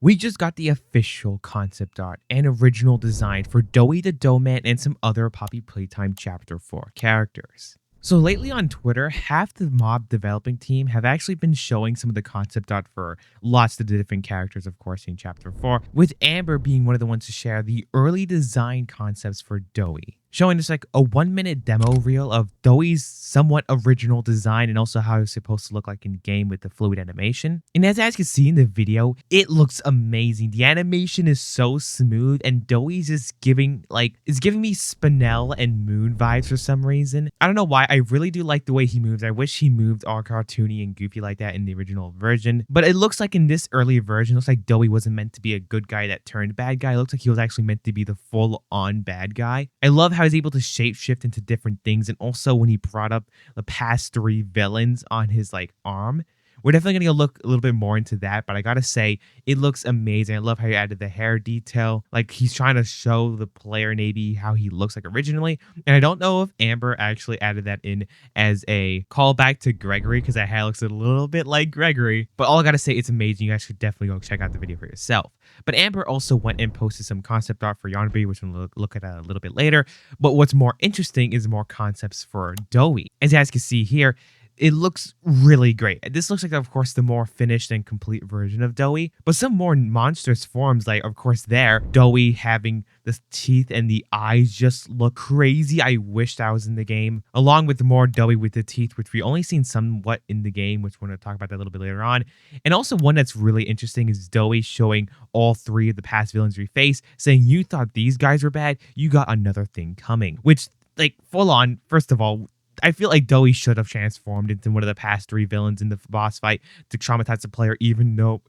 We just got the official concept art and original design for Doey the Doughman and some other Poppy Playtime Chapter 4 characters. So lately on Twitter, half the mob developing team have actually been showing some of the concept art for lots of the different characters, of course, in Chapter 4, with Amber being one of the ones to share the early design concepts for Doey, showing us like a 1-minute demo reel of Doey's somewhat original design and also how it's supposed to look like in game with the fluid animation. And as you guys can see in the video, it looks amazing. The animation is so smooth and Doey's is giving me Spinel and Moon vibes for some reason. I don't know why. I really do like the way he moves. I wish he moved all cartoony and goofy like that in the original version. But it looks like in this early version, it looks like Doey wasn't meant to be a good guy that turned bad guy. It looks like he was actually meant to be the full-on bad guy. I love how he's able to shapeshift into different things, and also when he brought up the past 3 villains on his arm. We're definitely gonna look a little bit more into that, but I gotta say, it looks amazing. I love how he added the hair detail. Like, he's trying to show the player maybe how he looks like originally. And I don't know if Amber actually added that in as a callback to Gregory, because that hair looks a little bit like Gregory. But all I gotta say, it's amazing. You guys should definitely go check out the video for yourself. But Amber also went and posted some concept art for Yarnaby, which we'll look at a little bit later. But what's more interesting is more concepts for Doey. As you guys can see here, it looks really great. This looks like, of course, the more finished and complete version of Doey, but some more monstrous forms, like, of course, Doey having the teeth and the eyes just look crazy. I wish that was in the game, along with more Doey with the teeth, which we only seen somewhat in the game, which we're going to talk about that a little bit later on. And also one that's really interesting is Doey showing all 3 of the past villains we face, saying, you thought these guys were bad, you got another thing coming, which, full on, first of all, I feel like Doey should have transformed into one of the past 3 villains in the boss fight to traumatize the player even more,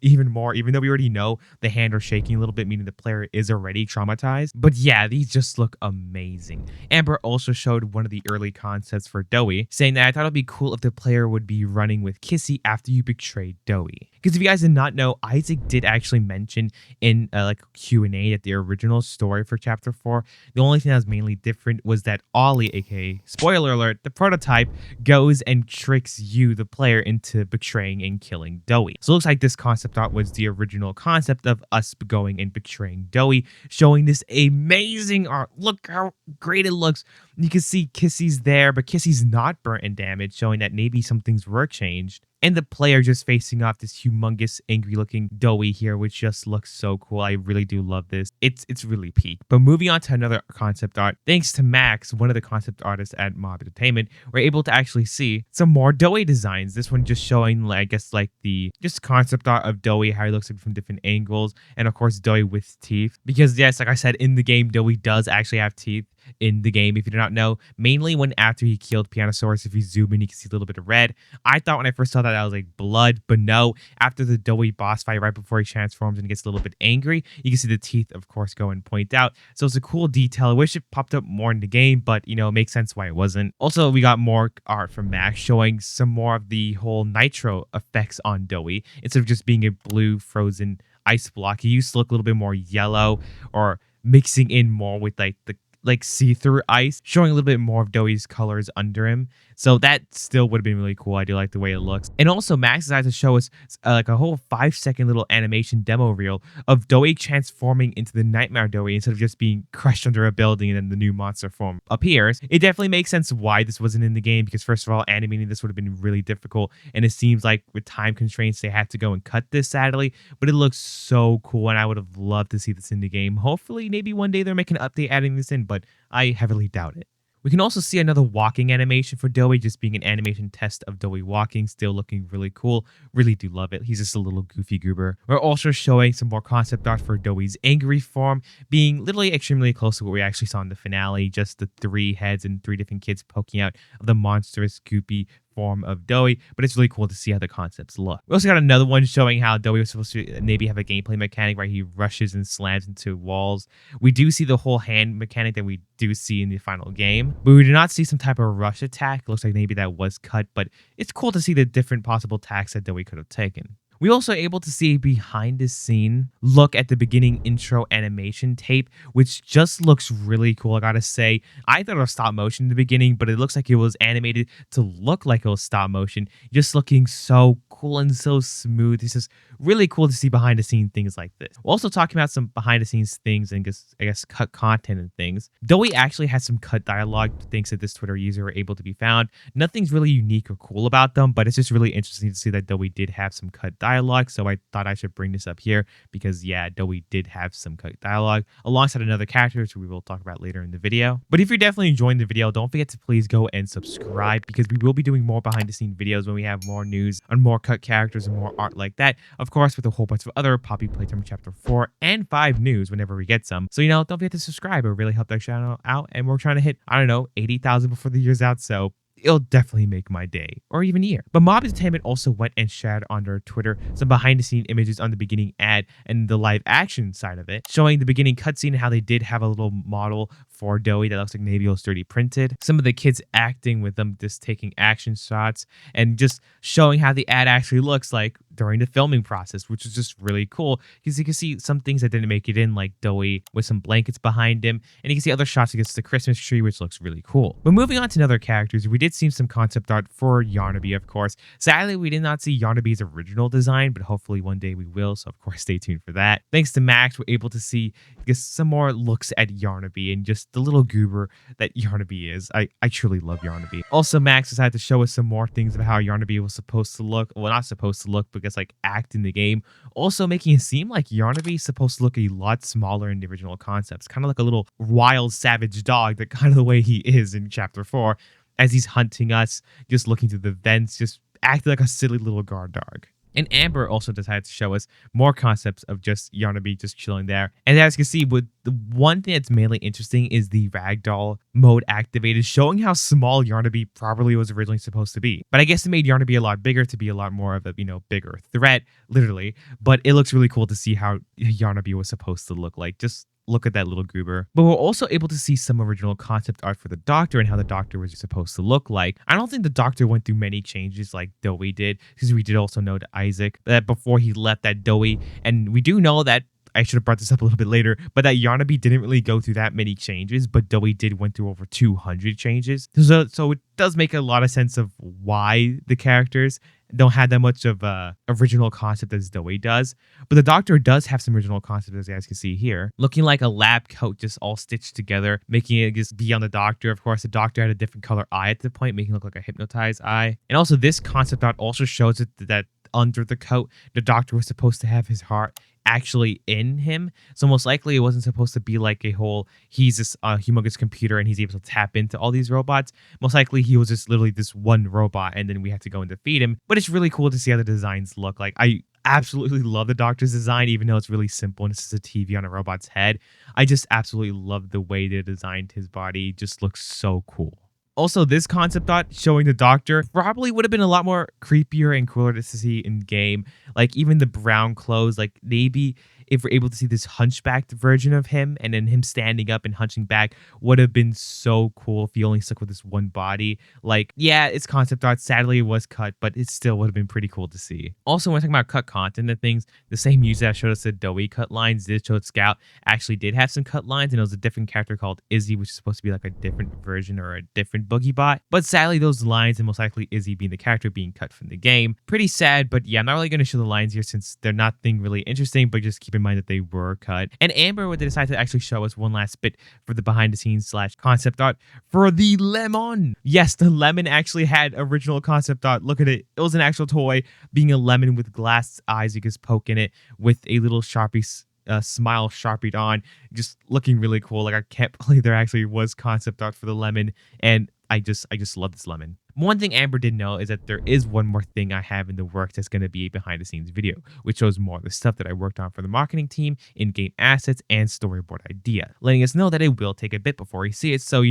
even though we already know the hand are shaking a little bit, meaning the player is already traumatized. But yeah, these just look amazing. Amber also showed one of the early concepts for Doey, saying that I thought it'd be cool if the player would be running with Kissy after you betrayed Doey. Because if you guys did not know, Isaac did actually mention in a Q&A that the original story for Chapter 4, the only thing that was mainly different was that Ollie, aka, spoiler alert, the prototype, goes and tricks you, the player, into betraying and killing Doey. So it looks like this concept art was the original concept of us going and betraying Doey, showing this amazing art. Look how great it looks. You can see Kissy's there, but Kissy's not burnt and damaged, showing that maybe some things were changed. And the player just facing off this humongous, angry-looking Doey here, which just looks so cool. I really do love this. It's really peak. But moving on to another concept art, thanks to Max, one of the concept artists at Mob Entertainment, we're able to actually see some more Doey designs. This one just showing, I guess, the just concept art of Doey, how he looks like from different angles, and of course, Doey with teeth. Because yes, like I said, in the game, Doey does actually have teeth. In the game, if you do not know, mainly when after he killed Pianosaurus, if you zoom in, you can see a little bit of red. I thought when I first saw that was like blood, but no, after the Doey boss fight, right before he transforms and gets a little bit angry, you can see the teeth, of course, go and point out. So it's a cool detail. I wish it popped up more in the game, but it makes sense why it wasn't. Also, we got more art from Max showing some more of the whole nitro effects on Doey. Instead of just being a blue frozen ice block, he used to look a little bit more yellow, or mixing in more with the see-through ice, showing a little bit more of Doey's colors under him. So that still would have been really cool. I do like the way it looks. And also, Max decided to show us a whole 5-second little animation demo reel of Doey transforming into the Nightmare Doey instead of just being crushed under a building and then the new monster form appears. It definitely makes sense why this wasn't in the game, because first of all, animating this would have been really difficult, and it seems like with time constraints, they had to go and cut this, sadly, but it looks so cool, and I would have loved to see this in the game. Hopefully, maybe one day they're making an update adding this in, but I heavily doubt it. We can also see another walking animation for Doey, just being an animation test of Doey walking, still looking really cool. Really do love it. He's just a little goofy goober. We're also showing some more concept art for Doey's angry form, being literally extremely close to what we actually saw in the finale, just the 3 heads and 3 different kids poking out of the monstrous, goopy form of Doey, but it's really cool to see how the concepts look. We also got another one showing how Doey was supposed to maybe have a gameplay mechanic where he rushes and slams into walls. We do see the whole hand mechanic that we do see in the final game, but we do not see some type of rush attack. Looks like maybe that was cut, but it's cool to see the different possible attacks that Doey could have taken. We also able to see a behind the scene look at the beginning intro animation tape, which just looks really cool. I gotta say, I thought it was stop motion in the beginning, but it looks like it was animated to look like it was stop motion, just looking so cool and so smooth. It's just really cool to see behind the scene things like this. We're also talking about some behind the scenes things and I guess cut content and things. Doey actually has some cut dialogue things that this Twitter user were able to be found. Nothing's really unique or cool about them, but it's just really interesting to see that Doey did have some cut dialogue. So I thought I should bring this up here because yeah, Doey did have some cut dialogue alongside another character, which we will talk about later in the video. But if you're definitely enjoying the video, don't forget to please go and subscribe because we will be doing more behind the scene videos when we have more news on more cut characters and more art like that. Of course, with a whole bunch of other Poppy Playtime Chapter 4 and 5 news whenever we get some. So, don't forget to subscribe. It will really help that channel out. And we're trying to hit, I don't know, 80,000 before the year's out. So it'll definitely make my day or even year. But Mob Entertainment also went and shared on their Twitter some behind the scene images on the beginning ad and the live action side of it, showing the beginning cutscene and how they did have a little model for Doey that looks like maybe it was 3D printed. Some of the kids acting with them, just taking action shots and just showing how the ad actually looks like during the filming process, which is just really cool because you can see some things that didn't make it in, like Doey with some blankets behind him, and you can see other shots against the Christmas tree, which looks really cool. But moving on to other characters, we did see some concept art for Yarnaby, of course. Sadly, we did not see Yarnaby's original design, but hopefully one day we will, so of course stay tuned for that. Thanks to Max, we're able to see just some more looks at Yarnaby and just the little goober that Yarnaby is. I truly love Yarnaby. Also, Max decided to show us some more things about how Yarnaby was supposed to look. Well, not supposed to look, but just like act in the game. Also making it seem like Yarnaby is supposed to look a lot smaller in the original concepts. Kind of like a little wild, savage dog, that kind of the way he is in Chapter 4 as he's hunting us, just looking through the vents, just acting like a silly little guard dog. And Amber also decided to show us more concepts of just Yarnaby just chilling there. And as you can see, with the one thing that's mainly interesting is the ragdoll mode activated, showing how small Yarnaby probably was originally supposed to be. But I guess it made Yarnaby a lot bigger to be a lot more of a, bigger threat, literally. But it looks really cool to see how Yarnaby was supposed to look like. Just look at that little goober. But we're also able to see some original concept art for the Doctor and how the Doctor was supposed to look like. I don't think the Doctor went through many changes like Doey did, because we did also know that Isaac, that before he left that Doey, and we do know that, I should have brought this up a little bit later, but that Yarnaby didn't really go through that many changes, but Doey went through over 200 changes. So it does make a lot of sense of why the characters don't have that much of a original concept as Doey does. But the Doctor does have some original concept, as you guys can see here. Looking like a lab coat just all stitched together, making it just be on the Doctor. Of course, the Doctor had a different color eye at the point, making it look like a hypnotized eye. And also this concept art also shows it that under the coat, the Doctor was supposed to have his heart actually in him. So most likely it wasn't supposed to be like a whole, he's this humongous computer and he's able to tap into all these robots. Most likely he was just literally this one robot and then we had to go and defeat him. But it's really cool to see how the designs look. Like, I absolutely love the Doctor's design, even though it's really simple and it's just a TV on a robot's head. I just absolutely love the way they designed his body. It just looks so cool. Also, this concept art showing the Doctor probably would have been a lot more creepier and cooler to see in game. Like even the brown clothes, like maybe if we're able to see this hunchbacked version of him and then him standing up and hunching back would have been so cool if he only stuck with this one body. Like, yeah, it's concept art. Sadly, it was cut, but it still would have been pretty cool to see. Also, when talking about cut content and things, the same user that showed us the Doey cut lines did show Scout actually did have some cut lines, and it was a different character called Izzy, which is supposed to be like a different version or a different Boogie Bot. But sadly, those lines, and most likely Izzy being the character, being cut from the game. Pretty sad, but yeah, I'm not really going to show the lines here since they're nothing really interesting, but just keep in mind that they were cut. And Amber would decide to actually show us one last bit for the behind the scenes / concept art for the lemon. Yes, the lemon actually had original concept art. Look at it. It was an actual toy being a lemon with glass eyes you could poke in it with a little Sharpie smile Sharpied on, just looking really cool. Like, I can't believe there actually was concept art for the lemon, and I just love this lemon. One thing Amber did know is that there is one more thing I have in the works that's going to be a behind the scenes video, which shows more of the stuff that I worked on for the marketing team, in-game assets, and storyboard idea, letting us know that it will take a bit before we see it. So,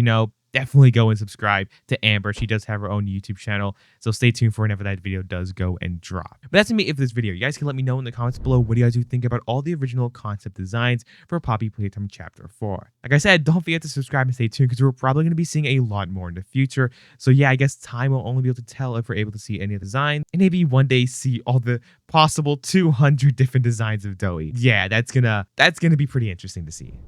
definitely go and subscribe to Amber. She does have her own YouTube channel, so stay tuned for whenever that video does go and drop. But that's gonna be it for this video. You guys can let me know in the comments below what do you guys do think about all the original concept designs for Poppy Playtime Chapter 4. Like I said, don't forget to subscribe and stay tuned because we're probably gonna be seeing a lot more in the future. So yeah, I guess time will only be able to tell if we're able to see any of the designs and maybe one day see all the possible 200 different designs of Doey. Yeah, that's gonna be pretty interesting to see.